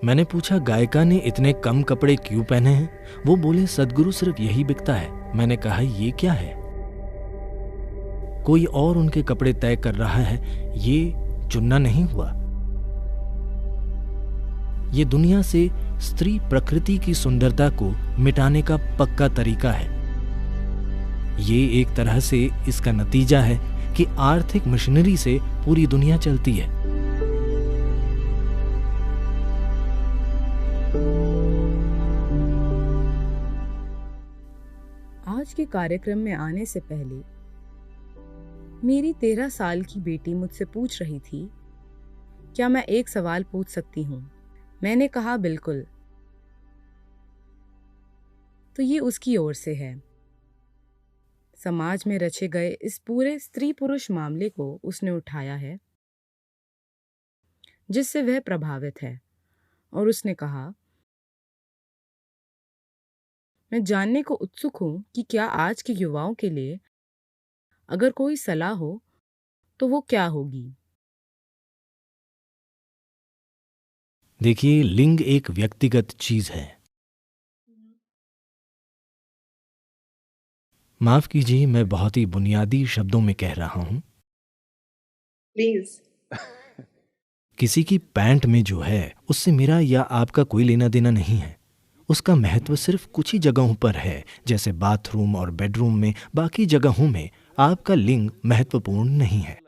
मैंने पूछा गायिका ने इतने कम कपड़े क्यों पहने हैं? वो बोले सद्गुरु सिर्फ यही बिकता है। मैंने कहा ये क्या है? कोई और उनके कपड़े तय कर रहा है, ये चुनना नहीं हुआ। ये दुनिया से स्त्री प्रकृति की सुंदरता को मिटाने का पक्का तरीका है। ये एक तरह से इसका नतीजा है कि आर्थिक मशीनरी से पूरी दुनिया चलती है। आज के कार्यक्रम में आने से पहले मेरी 13 साल की बेटी मुझसे पूछ रही थी, क्या मैं एक सवाल पूछ सकती हूँ? मैंने कहा बिल्कुल। तो ये उसकी ओर से है। समाज में रचे गए इस पूरे स्त्री पुरुष मामले को उसने उठाया है जिससे वह प्रभावित है, और उसने कहा, मैं जानने को उत्सुक हूं कि क्या आज के युवाओं के लिए अगर कोई सलाह हो तो वो क्या होगी। देखिए, लिंग एक व्यक्तिगत चीज है। माफ कीजिए, मैं बहुत ही बुनियादी शब्दों में कह रहा हूं। प्लीज। किसी की पैंट में जो है उससे मेरा या आपका कोई लेना देना नहीं है। उसका महत्व सिर्फ कुछ ही जगहों पर है, जैसे बाथरूम और बेडरूम में। बाकी जगहों में आपका लिंग महत्वपूर्ण नहीं है।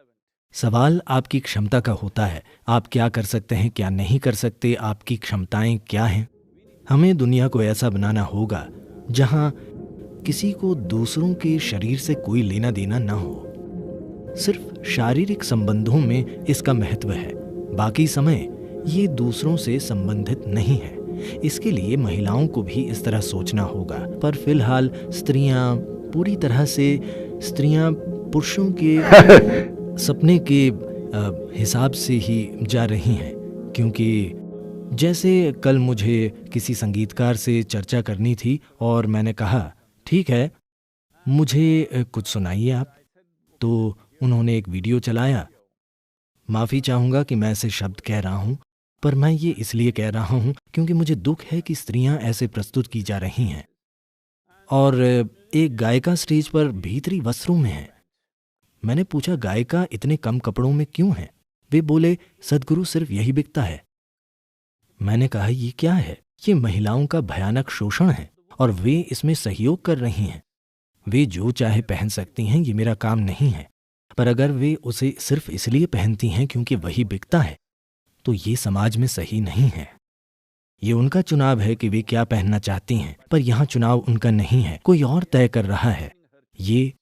सवाल आपकी क्षमता का होता है। आप क्या कर सकते हैं, क्या नहीं कर सकते, आपकी क्षमताएं क्या हैं। हमें दुनिया को ऐसा बनाना होगा जहां किसी को दूसरों के शरीर से कोई लेना देना ना हो। सिर्फ शारीरिक संबंधों में इसका महत्व है, बाकी समय ये दूसरों से संबंधित नहीं है। इसके लिए महिलाओं को भी इस तरह सोचना होगा। पर फिलहाल पूरी तरह से स्त्रियां पुरुषों के सपने के हिसाब से ही जा रही हैं, क्योंकि जैसे कल मुझे किसी संगीतकार से चर्चा करनी थी और मैंने कहा ठीक है, मुझे कुछ सुनाइए आप। तो उन्होंने एक वीडियो चलाया। माफ़ी चाहूँगा कि मैं ऐसे शब्द कह रहा हूँ, पर मैं ये इसलिए कह रहा हूँ क्योंकि मुझे दुख है कि स्त्रियां ऐसे प्रस्तुत की जा रही हैं। और एक गायिका स्टेज पर भीतरी वस्त्रों में है। मैंने पूछा गायिका इतने कम कपड़ों में क्यों है? वे बोले सद्गुरु सिर्फ यही बिकता है। मैंने कहा ये क्या है? ये महिलाओं का भयानक शोषण है और वे इसमें सहयोग कर रही हैं। वे जो चाहे पहन सकती हैं, ये मेरा काम नहीं है। पर अगर वे उसे सिर्फ इसलिए पहनती हैं क्योंकि वही बिकता है, तो ये समाज में सही नहीं है। ये उनका चुनाव है कि वे क्या पहनना चाहती हैं, पर यहाँ चुनाव उनका नहीं है, कोई और तय कर रहा है। ये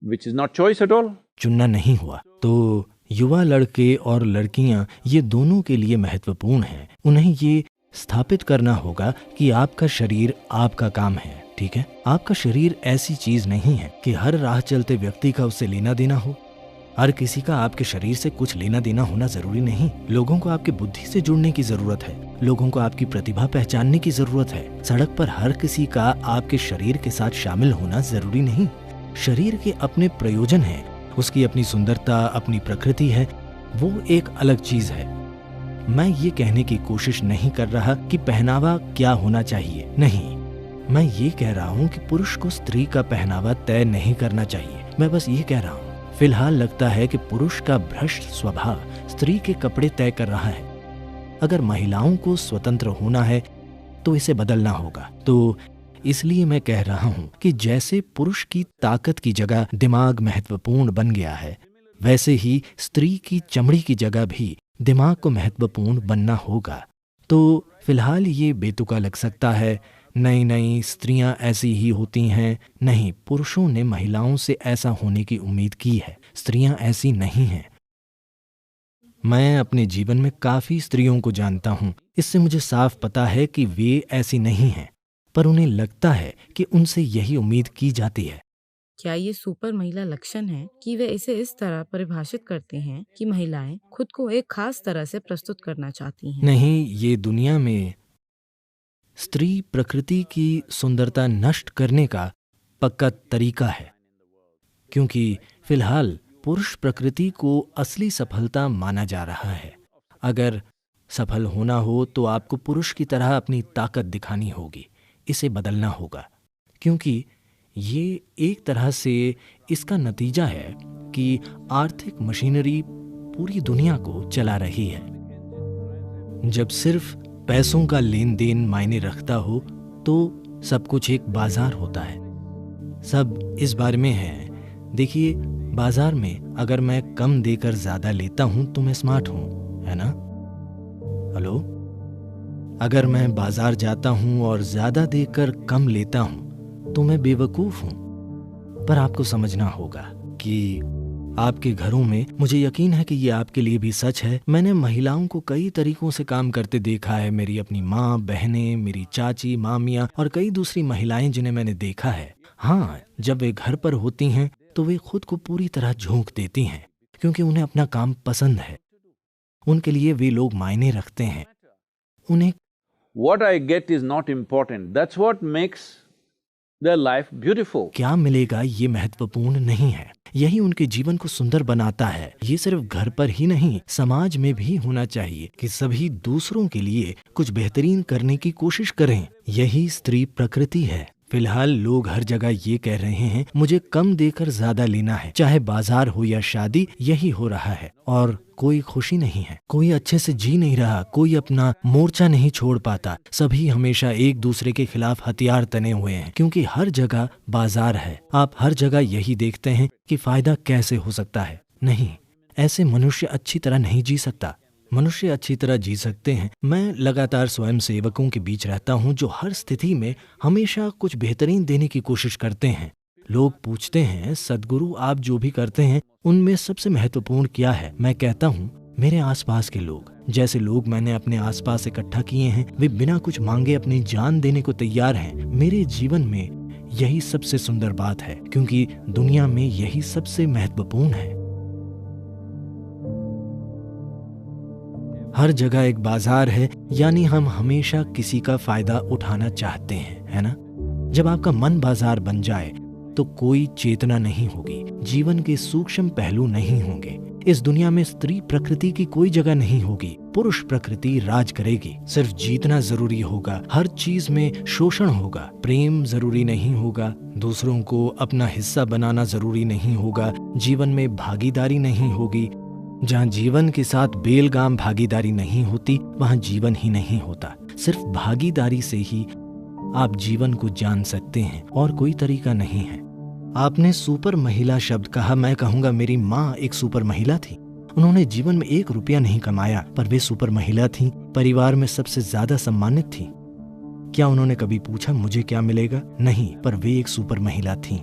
which is not choice at all. चुनना नहीं हुआ। तो युवा लड़के और लड़कियां ये दोनों के लिए महत्वपूर्ण हैं। उन्हें ये स्थापित करना होगा कि आपका शरीर आपका काम है, ठीक है? आपका शरीर ऐसी चीज नहीं है कि हर राह चलते व्यक्ति का उससे लेना देना हो। हर किसी का आपके शरीर से कुछ लेना देना होना जरूरी नहीं। लोगों को आपकी बुद्धि से जुड़ने की जरूरत है। लोगों को आपकी प्रतिभा पहचानने की जरूरत है। सड़क पर हर किसी का आपके शरीर के साथ शामिल होना जरूरी नहीं। शरीर के अपने प्रयोजन हैं, उसकी अपनी सुंदरता, अपनी प्रकृति है, वो एक अलग चीज है। मैं ये कहने की कोशिश नहीं कर रहा कि पहनावा क्या होना चाहिए, नहीं। मैं ये कह रहा हूँ कि पुरुष को स्त्री का पहनावा तय नहीं करना चाहिए। मैं बस ये कह रहा हूँ। फिलहाल लगता है कि पुरुष का भ्रष्ट स्वभाव स्त्री के कपड़े तय कर रहा है। अगर महिलाओं को स्वतंत्र होना है तो इसे बदलना होगा। तो इसलिए मैं कह रहा हूं कि जैसे पुरुष की ताकत की जगह दिमाग महत्वपूर्ण बन गया है, वैसे ही स्त्री की चमड़ी की जगह भी दिमाग को महत्वपूर्ण बनना होगा। तो फिलहाल ये बेतुका लग सकता है, नहीं स्त्रियां ऐसी ही होती हैं। नहीं, पुरुषों ने महिलाओं से ऐसा होने की उम्मीद की है। स्त्रियां ऐसी नहीं हैं। मैं अपने जीवन में काफी स्त्रियों को जानता हूं। इससे मुझे साफ पता है कि वे ऐसी नहीं हैं, पर उन्हें लगता है कि उनसे यही उम्मीद की जाती है। क्या ये सुपर महिला लक्षण है कि वे इसे इस तरह परिभाषित करते हैं कि महिलाएं खुद को एक खास तरह से प्रस्तुत करना चाहती हैं? नहीं, ये दुनिया में स्त्री प्रकृति की सुंदरता नष्ट करने का पक्का तरीका है, क्योंकि फिलहाल पुरुष प्रकृति को असली सफलता माना जा रहा है। अगर सफल होना हो तो आपको पुरुष की तरह अपनी ताकत दिखानी होगी, इसे बदलना होगा, क्योंकि ये एक तरह से इसका नतीजा है कि आर्थिक मशीनरी पूरी दुनिया को चला रही है। जब सिर्फ पैसों का लेन देन मायने रखता हो तो सब कुछ एक बाजार होता है। सब इस बारे में है। देखिए, बाजार में अगर मैं कम देकर ज्यादा लेता हूं तो मैं स्मार्ट हूं, है ना? हेलो? अगर मैं बाजार जाता हूं और ज्यादा देकर कम लेता हूं तो मैं बेवकूफ हूं। पर आपको समझना होगा कि आपके घरों में, मुझे यकीन है कि ये आपके लिए भी सच है, मैंने महिलाओं को कई तरीकों से काम करते देखा है। मेरी अपनी माँ, बहनें, मेरी चाची, मामियाँ और कई दूसरी महिलाएं जिन्हें मैंने देखा है। हाँ, जब वे घर पर होती हैं तो वे खुद को पूरी तरह झोंक देती हैं, क्योंकि उन्हें अपना काम पसंद है। उनके लिए वे लोग मायने रखते हैं। उन्हें What I get is not important. That's what makes their life beautiful. क्या मिलेगा ये महत्वपूर्ण नहीं है, यही उनके जीवन को सुंदर बनाता है। ये सिर्फ घर पर ही नहीं, समाज में भी होना चाहिए कि सभी दूसरों के लिए कुछ बेहतरीन करने की कोशिश करें। यही स्त्री प्रकृति है। फिलहाल लोग हर जगह ये कह रहे हैं मुझे कम देकर ज्यादा लेना है, चाहे बाजार हो या शादी, यही हो रहा है। और कोई खुशी नहीं है, कोई अच्छे से जी नहीं रहा, कोई अपना मोर्चा नहीं छोड़ पाता। सभी हमेशा एक दूसरे के खिलाफ हथियार तने हुए हैं, क्योंकि हर जगह बाजार है। आप हर जगह यही देखते हैं कि फायदा कैसे हो सकता है। नहीं, ऐसे मनुष्य अच्छी तरह नहीं जी सकता। मनुष्य अच्छी तरह जी सकते हैं। मैं लगातार स्वयं सेवकों के बीच रहता हूं जो हर स्थिति में हमेशा कुछ बेहतरीन देने की कोशिश करते हैं। लोग पूछते हैं, सद्गुरु आप जो भी करते हैं उनमें सबसे महत्वपूर्ण क्या है? मैं कहता हूं, मेरे आसपास के लोग। जैसे लोग मैंने अपने आसपास इकट्ठा किए हैं, वे बिना कुछ मांगे अपनी जान देने को तैयार हैं। मेरे जीवन में यही सबसे सुंदर बात है, क्योंकि दुनिया में यही सबसे महत्वपूर्ण है। हर जगह एक बाजार है, यानी हम हमेशा किसी का फायदा उठाना चाहते हैं, है ना? जब आपका मन बाजार बन जाए तो कोई चेतना नहीं होगी, जीवन के सूक्ष्म पहलू नहीं होंगे। इस दुनिया में स्त्री प्रकृति की कोई जगह नहीं होगी, पुरुष प्रकृति राज करेगी। सिर्फ जीतना जरूरी होगा, हर चीज में शोषण होगा। प्रेम जरूरी नहीं होगा, दूसरों को अपना हिस्सा बनाना जरूरी नहीं होगा, जीवन में भागीदारी नहीं होगी। जहाँ जीवन के साथ बेलगाम भागीदारी नहीं होती, वहाँ जीवन ही नहीं होता। सिर्फ भागीदारी से ही आप जीवन को जान सकते हैं, और कोई तरीका नहीं है। आपने सुपर महिला शब्द कहा, मैं कहूँगा मेरी माँ एक सुपर महिला थी। उन्होंने जीवन में 1 रुपया नहीं कमाया, पर वे सुपर महिला थी, परिवार में सबसे ज्यादा सम्मानित थी। क्या उन्होंने कभी पूछा मुझे क्या मिलेगा? नहीं, पर वे एक सुपर महिला थी।